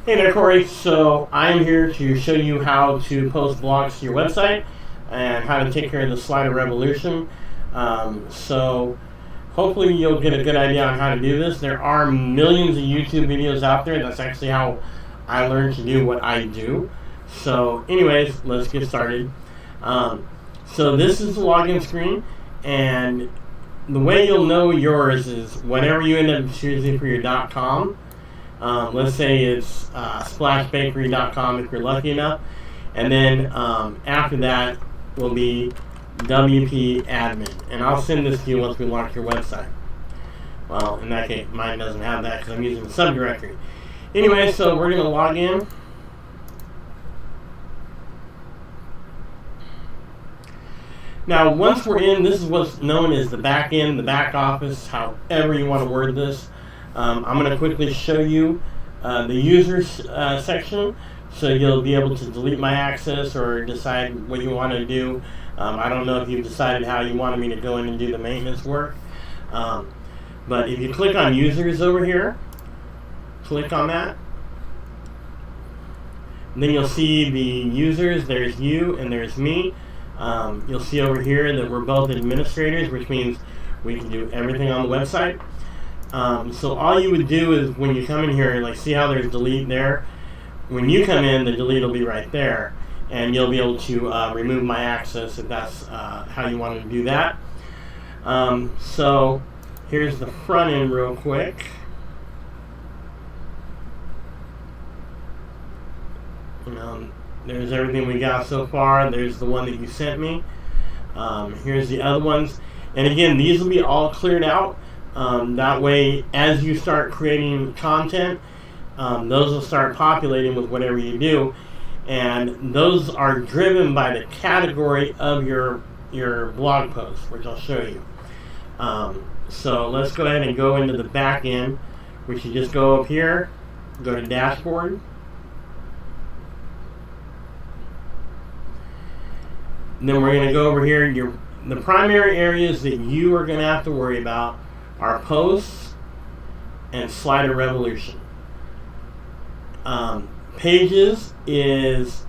Hey there, Corey. So I'm here to show you how to post blogs to your website and how to take care of the slider revolution. So hopefully you'll get a good idea on how to do this. There are millions of YouTube videos out there. That's actually how I learned to do what I do. So anyways, let's get started. So this is the login screen, and the way you'll know yours is whenever you end up choosing for your .com. Let's say it's splashbakery.com if you're lucky enough, and then after that will be WP admin, and I'll send this to you once we launch your website. Well, in that case, mine doesn't have that because I'm using the subdirectory. Anyway, so we're going to log in. Now, once we're in, this is what's known as the back end, the back office, however you want to word this. I'm going to quickly show you the users section, so you'll be able to delete my access or decide what you want to do. I don't know if you've decided how you wanted me to go in and do the maintenance work. But if you click on users over here, click on that. Then you'll see the users. There's you and there's me. You'll see over here that we're both administrators, which means we can do everything on the website. So all you would do is when you come in here, like see how there's delete there? When you come in, the delete will be right there, and you'll be able to remove my access if that's how you want to do that. So here's the front end real quick. There's everything we got so far. There's the one that you sent me. Here's the other ones. And again, these will be all cleared out. That way, as you start creating content, those will start populating with whatever you do. And those are driven by the category of your blog post, which I'll show you. So let's go ahead and go into the back end, which you just go up here, go to dashboard. And then we're going to go over here. The primary areas that you are going to have to worry about are posts and slider revolution. Pages is,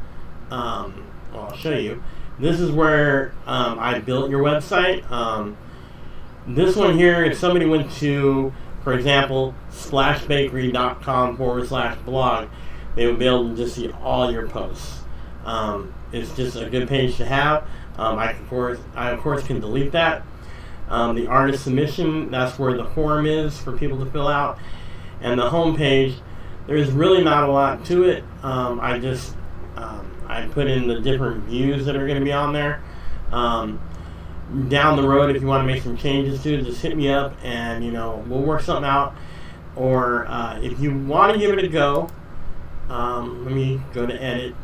well, I'll show you. This is where I built your website. This one here, if somebody went to, for example, splashbakery.com/blog, they would be able to just see all your posts. It's just a good page to have. I of course can delete that. The artist submission, that's where the form is for people to fill out. And the home page, there's really not a lot to it. I put in the different views that are going to be on there. Down the road, if you want to make some changes to it, just hit me up and we'll work something out. Or if you want to give it a go, let me go to edit.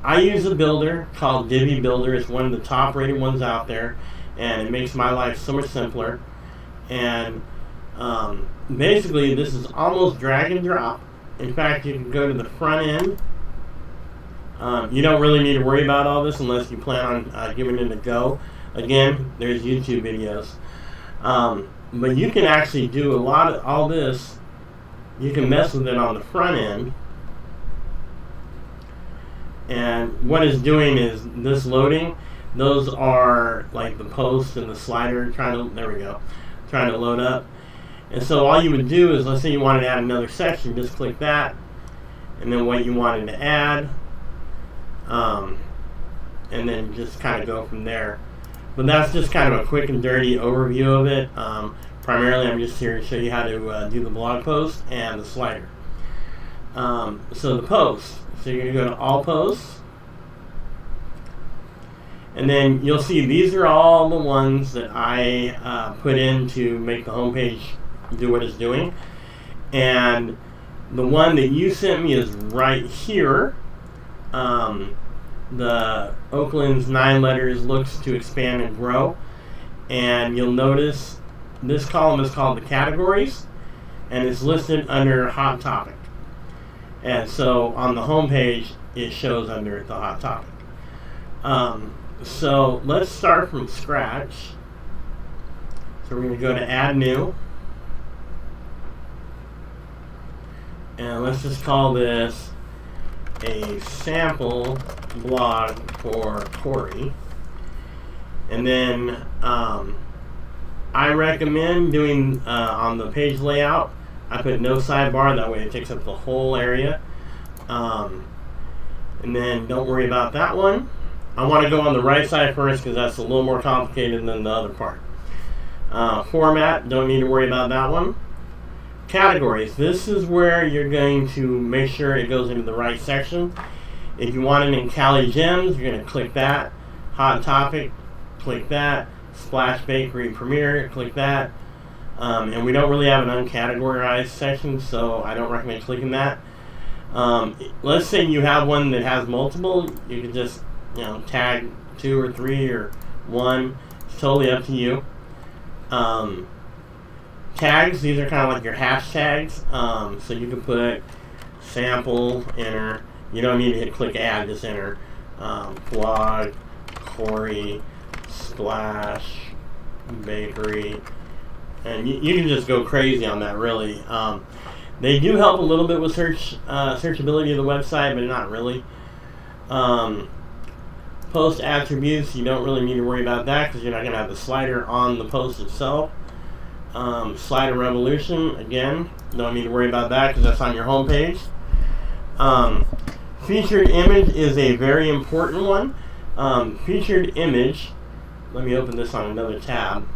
I use a builder called Divi Builder. It's one of the top rated ones out there, and it makes my life so much simpler. And basically this is almost drag and drop. In fact, you can go to the front end. You don't really need to worry about all this unless you plan on giving it a go. Again, there's YouTube videos. But you can actually do a lot of all this. You can mess with it on the front end. And what it's doing is this loading. Those are like the post and the slider trying to load up. And so all you would do is, let's say you wanted to add another section, just click that, and then what you wanted to add, and then just kind of go from there. But that's just kind of a quick and dirty overview of it. Primarily, I'm just here to show you how to do the blog post and the slider. So the post. So you're going to go to all posts. And then you'll see these are all the ones that I put in to make the homepage do what it's doing. And the one that you sent me is right here. The Oakland's 9 letters looks to expand and grow. And you'll notice this column is called the categories, and it's listed under hot topic. And so on the home page, it shows under the hot topic. So let's start from scratch. So we're going to go to add new. And let's just call this a sample blog for Corey. And then I recommend doing on the page layout, I put no sidebar, that way it takes up the whole area. And then don't worry about that one. I want to go on the right side first because that's a little more complicated than the other part. Format, don't need to worry about that one. Categories, this is where you're going to make sure it goes into the right section. If you want it in Cali Gems, you're going to click that. Hot Topic, click that. Splash Bakery Premier, click that. And we don't really have an uncategorized section, so I don't recommend clicking that. Let's say you have one that has multiple, you can just tag 2 or 3 or 1. It's totally up to you. Tags, these are kind of like your hashtags. So you can put sample, enter. You don't need to hit click add, just enter. Blog, Corey, Splash, Bakery. And you can just go crazy on that, really. They do help a little bit with searchability of the website, but not really. Post attributes, you don't really need to worry about that because you're not going to have the slider on the post itself. Slider revolution, again, don't need to worry about that because that's on your home page. Featured image is a very important one. Featured image, let me open this on another tab.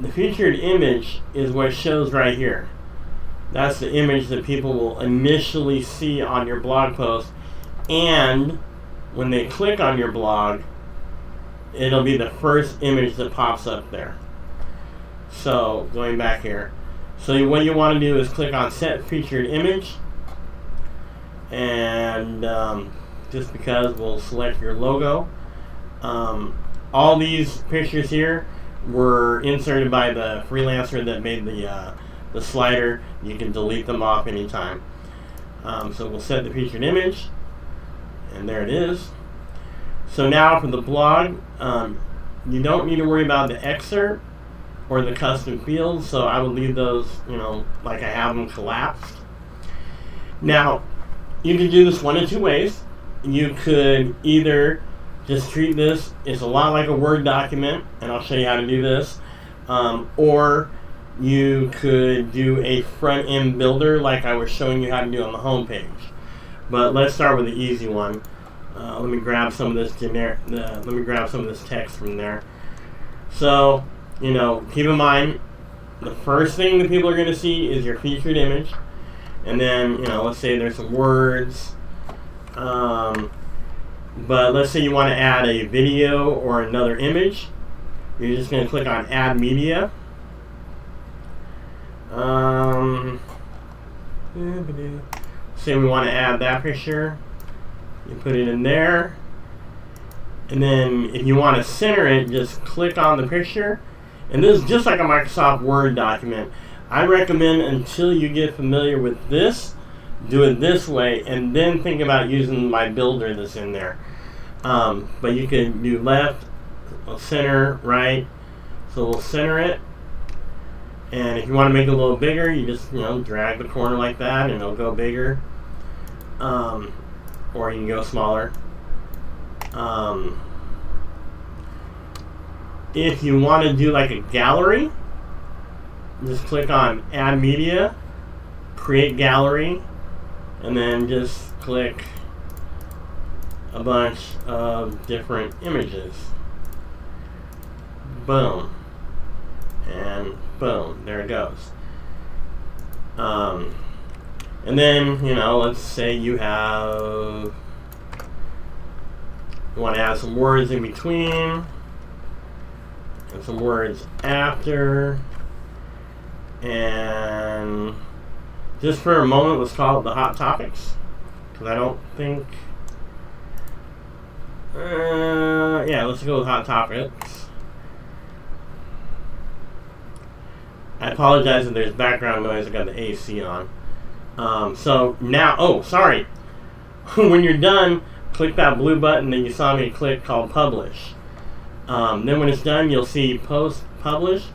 The featured image is what shows right here. That's the image that people will initially see on your blog post, and when they click on your blog, it'll be the first image that pops up there. So, going back here. So what you want to do is click on Set Featured Image, and just because we'll select your logo. All these pictures here were inserted by the freelancer that made the slider. You can delete them off anytime. So we'll set the featured image, and there it is. So now for the blog, you don't need to worry about the excerpt or the custom fields, so I will leave those, like I have them collapsed. Now, you can do this one of 2 ways. You could either just treat this, it's a lot like a Word document, and I'll show you how to do this, or you could do a front-end builder like I was showing you how to do on the home page. But let's start with the easy one. Let me grab some of this let me grab some of this text from there. So, keep in mind, the first thing that people are going to see is your featured image, and then let's say there's some words. But let's say you want to add a video or another image. You're just going to click on Add Media. Say we want to add that picture. You put it in there. And then if you want to center it, just click on the picture. And this is just like a Microsoft Word document. I recommend, until you get familiar with this, do it this way, and then think about using my builder that's in there. But you can do left, center, right. So we'll center it. And if you want to make it a little bigger, you just drag the corner like that, and it'll go bigger. Or you can go smaller. If you want to do like a gallery, just click on Add Media, Create Gallery, and then just click a bunch of different images. Boom. And boom, there it goes. And then, let's say you want to add some words in between and some words after. And just for a moment, let's call it the hot topics, because I don't think let's go with hot topics. I apologize if there's background noise. I got the AC on. So now, sorry. When you're done, click that blue button that you saw me click called Publish. Then when it's done, you'll see Post, Publish,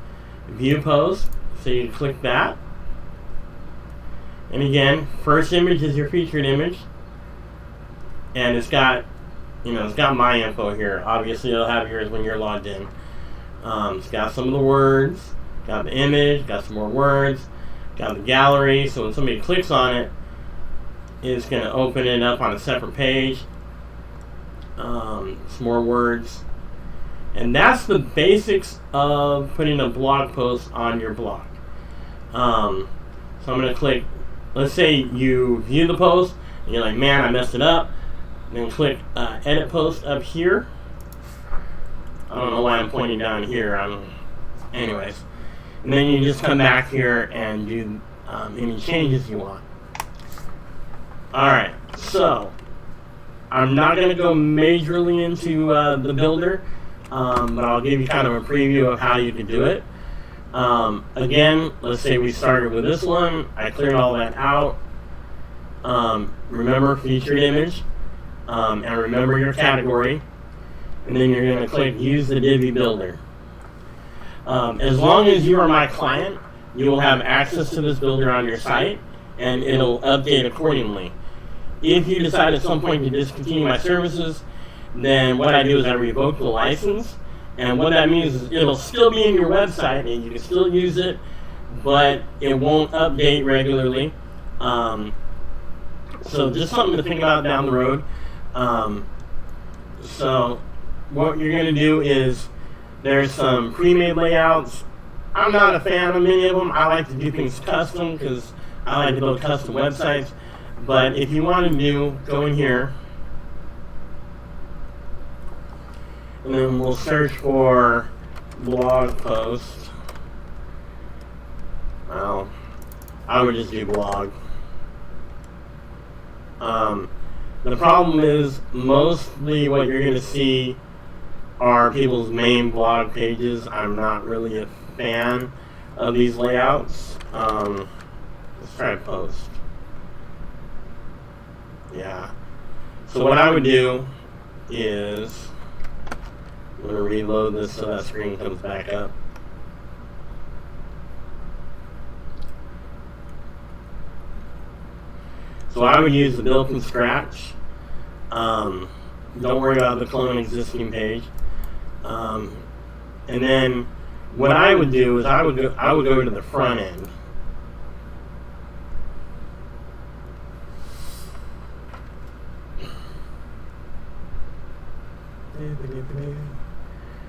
View Post. So you click that. And again, first image is your featured image, and it's got, it's got my info here. Obviously, it'll have yours when you're logged in. It's got some of the words, got the image, got some more words, got the gallery. So when somebody clicks on it, it's going to open it up on a separate page. Some more words, and that's the basics of putting a blog post on your blog. So I'm going to click. Let's say you view the post and you're like, man, I messed it up. Then click edit post up here. I don't know why I'm pointing down here. Anyways. And then you just come back here and do any changes you want. Alright, so I'm not going to go majorly into the builder, but I'll give you kind of a preview of how you can do it. Again, let's say we started with this one. I cleared all that out. Remember featured image, and remember your category. And then you're going to click use the Divi builder. As long as you are my client, you will have access to this builder on your site, and it'll update accordingly. If you decide at some point to discontinue my services, then what I do is I revoke the license. And what that means is it'll still be in your website and you can still use it, but it won't update regularly. So just something to think about down the road. So what you're going to do is there's some pre-made layouts. I'm not a fan of many of them. I like to do things custom because I like to build custom websites. But if you want to do, go in here. And then we'll search for blog post. Well, I would just do blog. The problem is mostly what you're going to see are people's main blog pages. I'm not really a fan of these layouts. Let's try post. Yeah. So what I would do is I'm going to reload this so that screen comes back up. So I would use the build from scratch. Don't worry about the clone existing page. And then what I would do is I would go to the front end.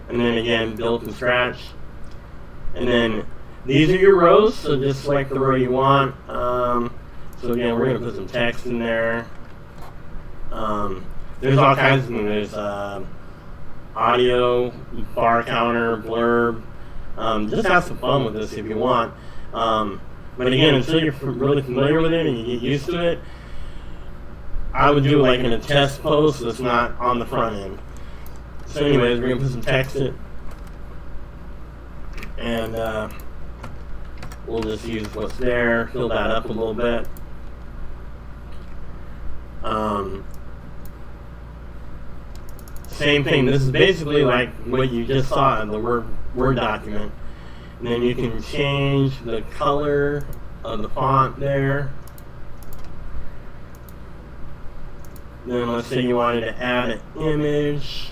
And then again, build from scratch. And then these are your rows, so just select the row you want. So again, we're going to put some text in there. There's all kinds of things. There's audio, bar counter, blurb. Just have some fun with this if you want. But again, until you're really familiar with it and you get used to it, I would do it like in a test post that's not on the front end. So anyways, we're going to put some text in. And we'll just use what's there, fill that up a little bit. Same thing, this is basically like what you just saw in the Word document. And then you can change the color of the font there. Then let's say you wanted to add an image.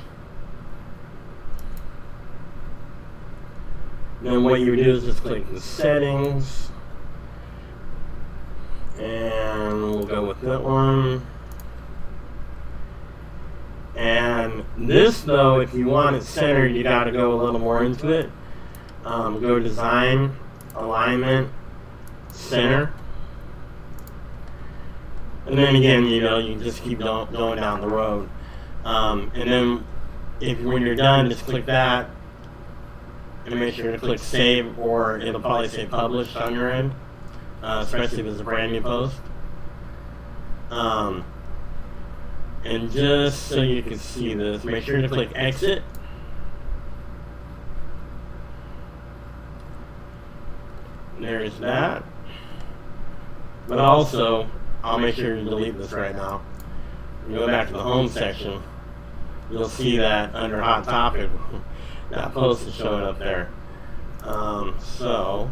Then what you would do is just click the settings. And we'll go with that one. And this, though, if you want it centered, you got to go a little more into it. Go design, alignment, center. And then again, you just keep going down the road. And then when you're done, just click that. And make sure to click save, or it'll probably say published on your end, especially if it's a brand new post. And just so you can see this, make sure to click exit. There's that. But also, I'll make sure to delete this right now. You go back to the home section, you'll see that under hot topic, that post is showing up there. So,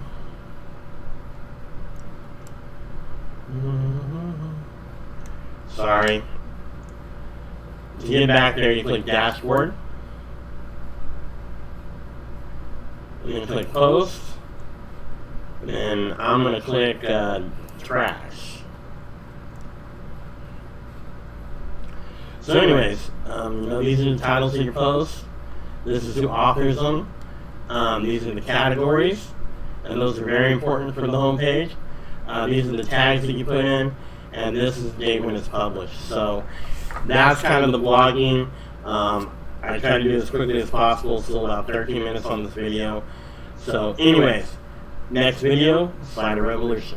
Sorry. To get back there, you click Dashboard. And then click Post. And then I'm going to click Trash. So anyways, these are the titles of your posts. This is who authors them. These are the categories. And those are very important for the homepage. These are the tags that you put in. And this is the date when it's published. So that's kind of the blogging. I try to do this as quickly as possible. Still about 13 minutes on this video. So anyways, next video, Slider Revolution.